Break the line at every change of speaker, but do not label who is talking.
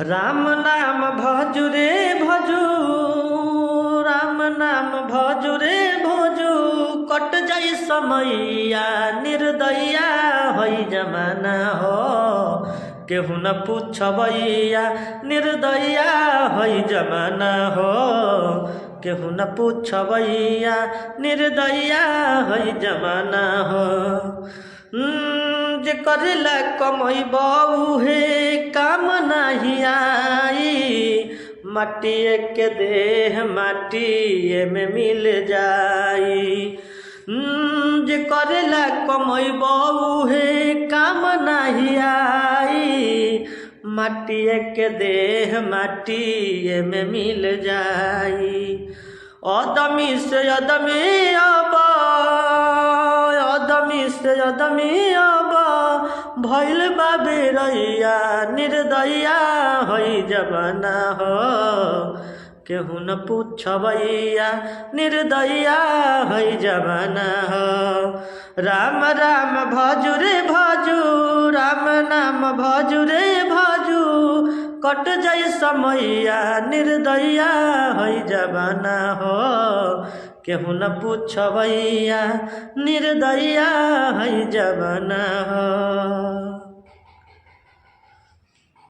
राम नाम भजु रे भजु, राम नाम भजु रे भजु, कट जाई समैया निर्दया होई जमाना हो। केहू न पूछबैया निर्दया होई जमाना हो। केहू न पूछबैया निर्दया होई जमाना हो। जे करेला कमैब उहे काम नहीं आई। माटिए के देह माटिए में मिल जाई। जे करेला कमैब उहे काम नहीं आई। माटिए के देह माटिए में मिल जाई। अदमी से अदमी अब, अदमी से अदमी अब भइल बा बेरैया निर्दया होई जमाना हो। केहू न पूछबैया निर्दया होई जमाना हो। राम राम भजु रे भजु, राम नाम भजु रे भजु, कट जाई समैया निर्दया होई जमाना हो। केहू न पूछबैया निर्दया होई जमाना हो।